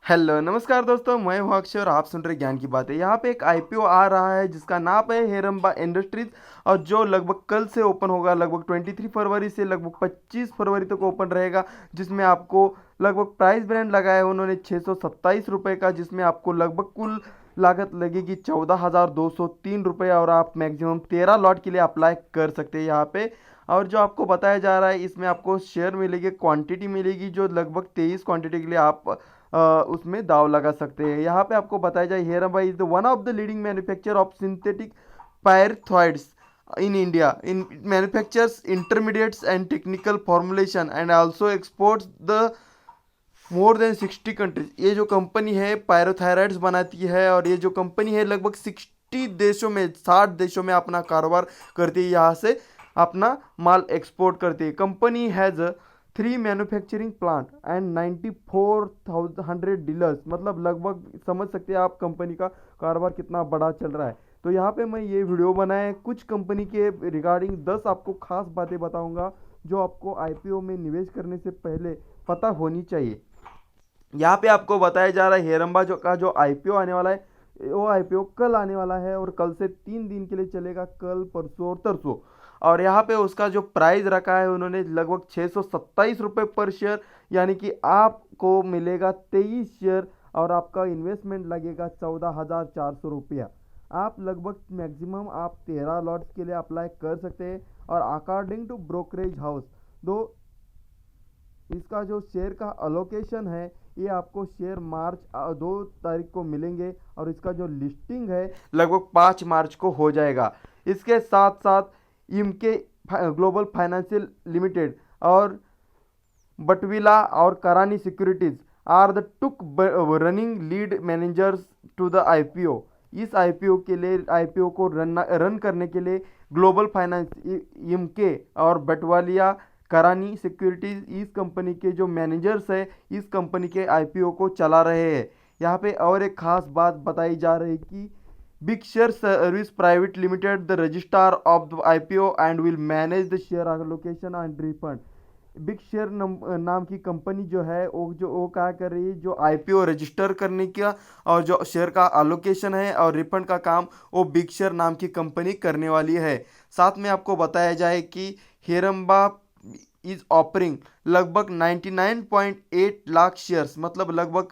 Hello नमस्कार दोस्तों, मैं हूं अक्षय और आप सुन रहे ज्ञान की बातें। यहाँ पे एक आईपीओ आ रहा है जिसका नाम है हेरम्बा इंडस्ट्रीज और जो लगभग कल से ओपन होगा। लगभग 23 फरवरी से लगभग 25 फरवरी तक ओपन रहेगा। जिसमें आपको लगभग प्राइस ब्रांड लगाया है उन्होंने 627 रुपये का, जिसमें आपको लगभग कुल लागत लगेगी 14,203 रुपये और आप मैक्सिमम 13 लॉट के लिए अप्लाई कर सकते हैं यहाँ पे। और जो आपको बताया जा रहा है इसमें आपको शेयर मिलेगी, क्वांटिटी मिलेगी जो लगभग 23 क्वांटिटी के लिए आप उसमें दाव लगा सकते हैं। यहाँ पे आपको बताया जाए Heranba is the one of the leading manufacture of synthetic pyrethroids in India. In manufactures intermediates and technical formulation and also exports the more than 60 countries. ये जो कंपनी है पायरोथायराइड्स बनाती है और ये जो कंपनी है लगभग 60 देशों में, 60 देशों में अपना कारोबार करती है। यहाँ से अपना माल एक्सपोर्ट करती है। Company has 3 manufacturing plant and 94,100 dealers. मतलब लगभग समझ सकते हैं आप कंपनी का कारोबार कितना बड़ा चल रहा है। तो यहाँ पे मैं ये वीडियो बनाया कुछ कंपनी के रिगार्डिंग 10 आपको खास बातें बताऊंगा जो आपको आईपीओ में निवेश करने से पहले पता होनी चाहिए। यहाँ पे आपको बताया जा रहा है हेरम्बा जो आईपीओ आने वाला है, वो आईपीओ कल आने वाला है और कल से 3 दिन के लिए चलेगा, कल परसों और तरसों। और यहाँ पे उसका जो प्राइस रखा है उन्होंने लगभग 627 रुपये पर शेयर, यानी कि आपको मिलेगा 23 शेयर और आपका इन्वेस्टमेंट लगेगा 14,400 रुपया। आप लगभग मैक्सिमम आप 13 लॉट्स के लिए अप्लाई कर सकते हैं। और अकॉर्डिंग टू ब्रोकरेज हाउस दो इसका जो शेयर का अलोकेशन है ये आपको शेयर मार्च 2 तारीख को मिलेंगे और इसका जो लिस्टिंग है लगभग 5 मार्च को हो जाएगा। इसके साथ साथ इमके ग्लोबल फाइनेंशियल लिमिटेड और बटविला और Karani securities are the book running lead managers to the IPO. इस आईपीओ के लिए, आईपीओ को रन करने के लिए ग्लोबल फाइनेंस, इमके और बटवालिया करानी सिक्योरिटीज इस कंपनी के जो मैनेजर्स है इस कंपनी के आईपीओ को चला रहे हैं। यहाँ पे और एक खास बात बताई जा रही है कि big share service private limited the registrar of the IPO and will manage the share allocation and refund. Big share नाम की कंपनी जो है वो क्या कर रही है, जो आईपीओ रजिस्टर करने का और जो शेयर का अलोकेशन है और रिफंड का काम वो बिग शेयर नाम की कंपनी करने वाली है। साथ में आपको बताया जाए कि हेरम्बा इज ऑफरिंग लगभग 99.8 लाख शेयर्स, मतलब लगभग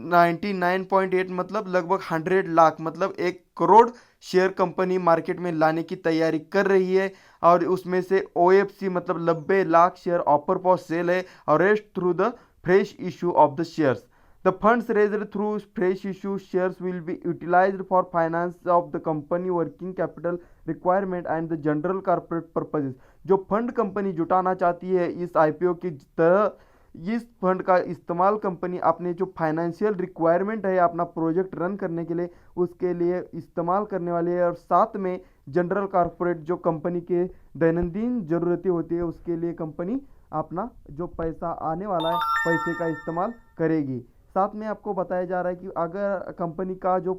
99.8 मतलब लगभग 100 लाख, मतलब 1 करोड़ शेयर कंपनी मार्केट में लाने की तैयारी कर रही है। और उसमें से ओएफसी मतलब 90 lakh share offer for sale है और rest through the fresh issue of the shares. The funds raised through fresh issue shares will be utilised for finance of the company working capital requirement and the general corporate purposes. जो fund company जुटाना चाहती है इस IPO की तरह, इस fund का इस्तेमाल कंपनी अपने जो फाइनेंशियल रिक्वायरमेंट है अपना प्रोजेक्ट रन करने के लिए उसके लिए इस्तेमाल करने वाली है। और साथ में जनरल कॉर्पोरेट जो कंपनी के दैनंदिन ज़रूरतें होती है उसके लिए कंपनी अपना जो पैसा आने वाला है पैसे का इस्तेमाल करेगी। साथ में आपको बताया जा रहा है कि अगर कंपनी का जो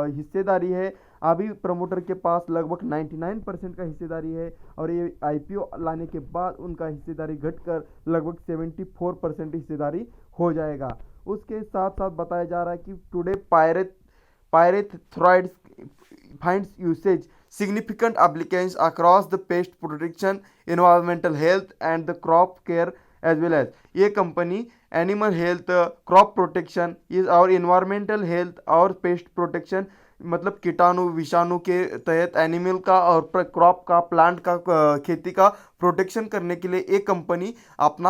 हिस्सेदारी है अभी प्रमोटर के पास लगभग 99% का हिस्सेदारी है और ये आईपीओ लाने के बाद उनका हिस्सेदारी घटकर लगभग 74% हिस्सेदारी हो जाएगा। उसके साथ साथ बताया जा रहा है कि today पायरेथ्रॉइड्स finds usage significant applications across the pest protection, environmental health and the crop care as well as ये company animal health, crop protection इस और इन्वायरमेंटल हेल्थ और पेस्ट प्रोटेक्शन मतलब कीटाणु विषाणु के तहत एनिमल का और क्रॉप का, प्लांट का, खेती का प्रोटेक्शन करने के लिए एक कंपनी अपना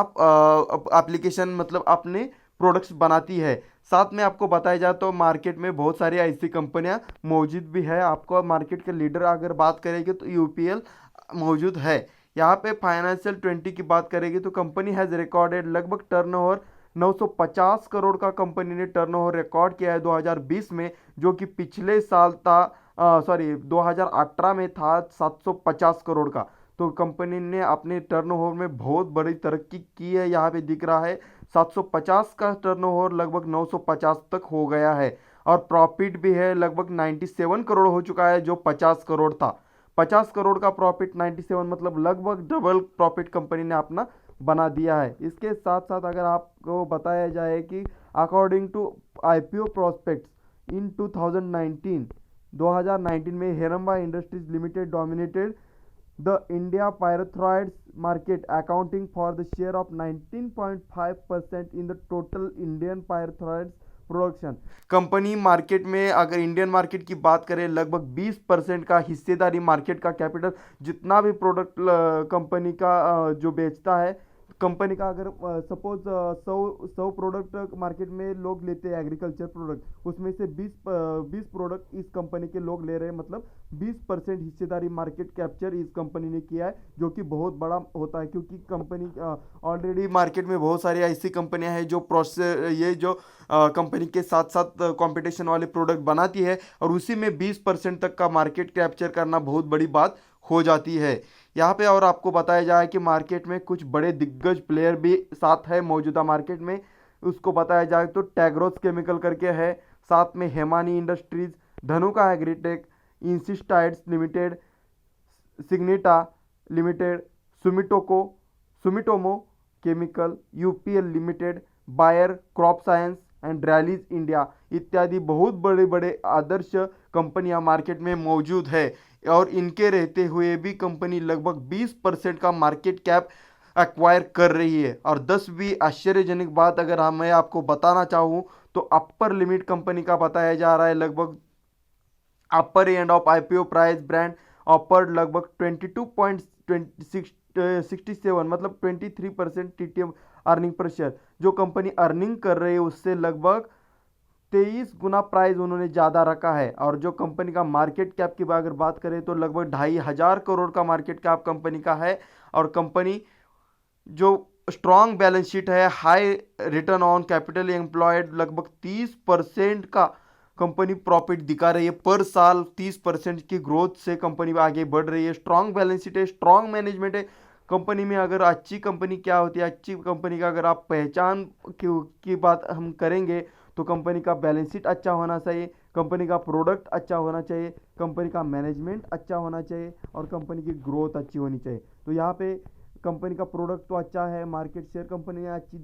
एप्लीकेशन मतलब अपने प्रोडक्ट्स बनाती है। साथ में आपको बताया जाए तो मार्केट में बहुत सारी ऐसी कंपनियां मौजूद भी है। आपको मार्केट के लीडर अगर बात करेंगे तो यूपीएल मौजूद है। यहाँ पे फाइनेंशियल 20 की बात करेंगे तो कंपनी हैज़ रिकॉर्डेड लगभग टर्नओवर 950 करोड़ का कंपनी ने टर्नओवर रिकॉर्ड किया है 2020 में, जो कि पिछले साल था 2018 में था 750 करोड़ का। तो कंपनी ने अपने टर्नओवर में बहुत बड़ी तरक्की की है। यहाँ पे दिख रहा है 750 का टर्नओवर लगभग 950 तक हो गया है और प्रॉफिट भी है लगभग 97 करोड़ हो चुका है जो 50 करोड़ था। 50 करोड़ का प्रॉफिट 97 मतलब लगभग डबल प्रॉफिट कंपनी ने अपना बना दिया है। इसके साथ साथ अगर आपको बताया जाए कि according to IPO prospects in 2019 में Heranba industries limited dominated the India pyrethroids market accounting for the share of 19.5% in the total Indian pyrethroids production. Company market में अगर इंडियन मार्केट की बात करें लगभग 20% का हिस्सेदारी, मार्केट का कैपिटल जितना भी प्रोडक्ट कंपनी का जो बेचता है, कंपनी का अगर सपोज 100 प्रोडक्ट मार्केट में लोग लेते हैं एग्रीकल्चर प्रोडक्ट, उसमें से 20 प्रोडक्ट इस कंपनी के लोग ले रहे हैं, मतलब 20% हिस्सेदारी मार्केट कैप्चर इस कंपनी ने किया है, जो कि बहुत बड़ा होता है क्योंकि कंपनी ऑलरेडी मार्केट में बहुत सारी ऐसी कंपनियां हैं जो प्रोसेस ये जो कंपनी के साथ साथ कंपटीशन वाले प्रोडक्ट बनाती है और उसी में 20% तक का मार्केट कैप्चर करना बहुत बड़ी बात हो जाती है यहाँ पे। और आपको बताया जाए कि मार्केट में कुछ बड़े दिग्गज प्लेयर भी साथ है मौजूदा मार्केट में, उसको बताया जाए तो टैग्रोस केमिकल करके है, साथ में Hemani industries, Dhanuka agritech, insecticides limited, Syngenta limited, Sumitomo chemical, UPL limited, Bayer crop science and Rallis India इत्यादि बहुत बड़े बड़े आदर्श कंपनियां मार्केट में मौजूद है। और इनके रहते हुए भी कंपनी लगभग 20% का मार्केट कैप एक्वायर कर रही है। और 10वीं आश्चर्यजनक बात अगर मैं आपको बताना चाहूँ तो अपर लिमिट कंपनी का बताया जा रहा है लगभग upper end of IPO price band upper लगभग 22.67 मतलब 23% टीटीएम अर्निंग पर शेयर। जो कंपनी अर्निंग कर रही है उससे लगभग 23 गुना प्राइस उन्होंने ज़्यादा रखा है। और जो कंपनी का मार्केट कैप की अगर बात करें तो लगभग 2,500 करोड़ का मार्केट कैप कंपनी का है। और कंपनी जो स्ट्रॉन्ग बैलेंस शीट है, high return on capital employed, लगभग 30% का कंपनी प्रॉफिट दिखा रही है पर साल, 30% की ग्रोथ से कंपनी आगे बढ़ रही है। स्ट्रॉन्ग बैलेंस शीट है, स्ट्रॉन्ग मैनेजमेंट है कंपनी में। अगर अच्छी कंपनी क्या होती है, अच्छी कंपनी का अगर आप पहचान की बात हम करेंगे तो कंपनी का बैलेंस शीट अच्छा होना चाहिए, कंपनी का प्रोडक्ट अच्छा होना चाहिए, कंपनी का मैनेजमेंट अच्छा होना चाहिए और कंपनी की ग्रोथ अच्छी होनी चाहिए। तो यहाँ पे कंपनी का प्रोडक्ट तो अच्छा है, मार्केट शेयर कंपनी ने अच्छी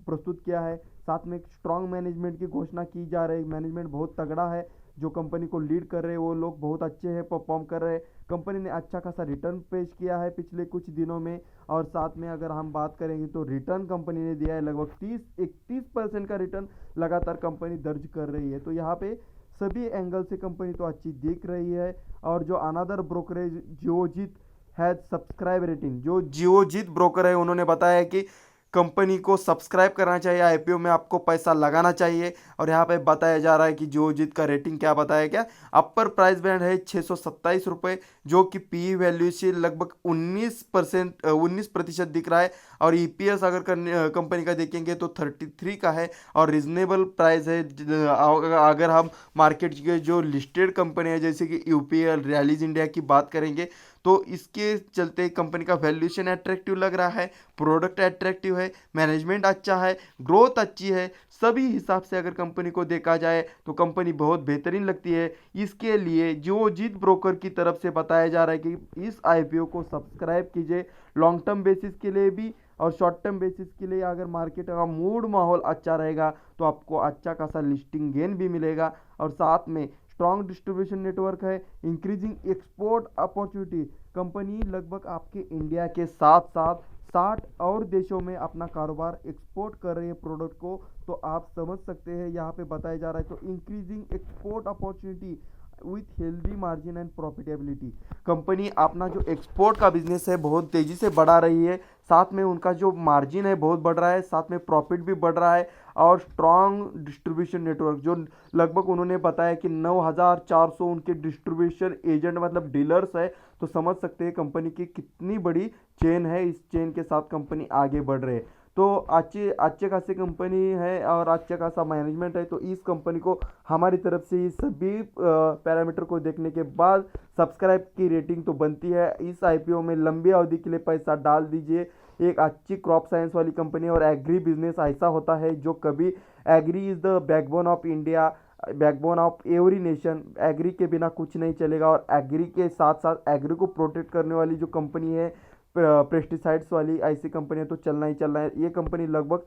प्रस्तुत किया है, साथ में एक स्ट्रॉन्ग मैनेजमेंट की घोषणा की जा रही है। मैनेजमेंट बहुत तगड़ा है, जो कंपनी को लीड कर रहे हैं वो लोग बहुत अच्छे हैं, परफॉर्म कर रहे हैं। कंपनी ने अच्छा खासा रिटर्न पेश किया है पिछले कुछ दिनों में। और साथ में अगर हम बात करेंगे तो रिटर्न कंपनी ने दिया है लगभग 30-31% का रिटर्न लगातार कंपनी दर्ज कर रही है। तो यहाँ पे सभी एंगल से कंपनी तो अच्छी दिख रही है। और जो another brokerage Geojit has subscribe rating, जो जियोजीत ब्रोकर है उन्होंने बताया है कि कंपनी को सब्सक्राइब करना चाहिए, आईपीओ में आपको पैसा लगाना चाहिए। और यहाँ पे बताया जा रहा है कि जियोजीत का रेटिंग क्या बताया गया, अपर प्राइस बैंड है 627 रुपये, जो कि पी वैल्यू से लगभग 19% दिख रहा है। और ईपीएस अगर कंपनी का देखेंगे तो 33 का है और रिजनेबल प्राइस है। अगर हम मार्केट के जो लिस्टेड कंपनी है जैसे कि यूपीएल, रैलीज इंडिया की बात करेंगे तो इसके चलते कंपनी का वैल्यूएशन अट्रैक्टिव लग रहा है, प्रोडक्ट अट्रैक्टिव है, मैनेजमेंट अच्छा है, ग्रोथ अच्छी है। सभी हिसाब से अगर कंपनी को देखा जाए तो कंपनी बहुत बेहतरीन लगती है। इसके लिए जियोजीत ब्रोकर की तरफ से बताया जा रहा है कि इस आईपीओ को सब्सक्राइब कीजिए लॉन्ग टर्म बेसिस के लिए भी और शॉर्ट टर्म बेसिस के लिए। अगर मार्केट का मूड माहौल अच्छा रहेगा तो आपको अच्छा खासा लिस्टिंग गेन भी मिलेगा। और साथ में स्ट्रॉन्ग डिस्ट्रीब्यूशन नेटवर्क है, इंक्रीजिंग एक्सपोर्ट अपॉर्चुनिटी। कंपनी लगभग आपके इंडिया के साथ साथ 60 और देशों में अपना कारोबार एक्सपोर्ट कर रही है प्रोडक्ट को। तो आप समझ सकते हैं यहाँ पे बताया जा रहा है। तो increasing export opportunity with healthy margin and profitability, company अपना जो एक्सपोर्ट का बिजनेस है बहुत तेज़ी से बढ़ा रही है, साथ में उनका जो मार्जिन है बहुत बढ़ रहा है, साथ में प्रॉफिट भी बढ़ रहा है। और स्ट्रॉन्ग डिस्ट्रीब्यूशन नेटवर्क, जो लगभग उन्होंने बताया कि 9,400 उनके डिस्ट्रीब्यूशन एजेंट मतलब डीलर्स है। तो समझ सकते हैं कंपनी की कितनी बड़ी चेन है, इस चेन के साथ कंपनी आगे बढ़ रही है। तो अच्छे खासी कंपनी है और अच्छा खासा मैनेजमेंट है। तो इस कंपनी को हमारी तरफ से ये सभी पैरामीटर को देखने के बाद सब्सक्राइब की रेटिंग तो बनती है। इस आईपीओ में लंबी अवधि के लिए पैसा डाल दीजिए। एक अच्छी क्रॉप साइंस वाली कंपनी और एग्री बिजनेस ऐसा होता है जो कभी, agri is the backbone of India, backbone of every nation. Agri के बिना कुछ नहीं चलेगा। और एग्री के साथ साथ एग्री को प्रोटेक्ट करने वाली जो कंपनी है पेस्टिसाइड्स वाली, ऐसी कंपनियां तो चलना ही चलना है। ये कंपनी लगभग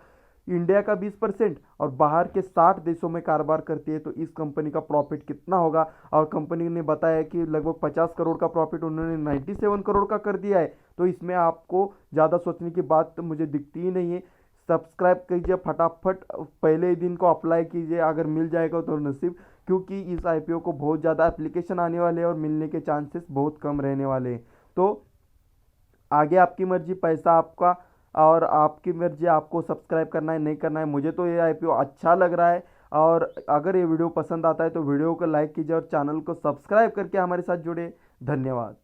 इंडिया का 20% और बाहर के 60 देशों में कारोबार करती है, तो इस कंपनी का प्रॉफिट कितना होगा। और कंपनी ने बताया कि लगभग 50 करोड़ का प्रॉफिट उन्होंने 97 करोड़ का कर दिया है। तो इसमें आपको ज़्यादा सोचने की बात तो मुझे दिखती ही नहीं है। सब्सक्राइब कीजिए फटाफट, पहले ही दिन को अप्लाई कीजिए, अगर मिल जाएगा तो नसीब, क्योंकि इस आईपीओ को बहुत ज़्यादा एप्लीकेशन आने वाले हैं और मिलने के चांसेस बहुत कम रहने वाले हैं। तो आगे आपकी मर्जी, पैसा आपका और आपकी मर्जी, आपको सब्सक्राइब करना है नहीं करना है। मुझे तो ये आईपीओ अच्छा लग रहा है। और अगर ये वीडियो पसंद आता है तो वीडियो को लाइक कीजिए और चैनल को सब्सक्राइब करके हमारे साथ जुड़े। धन्यवाद।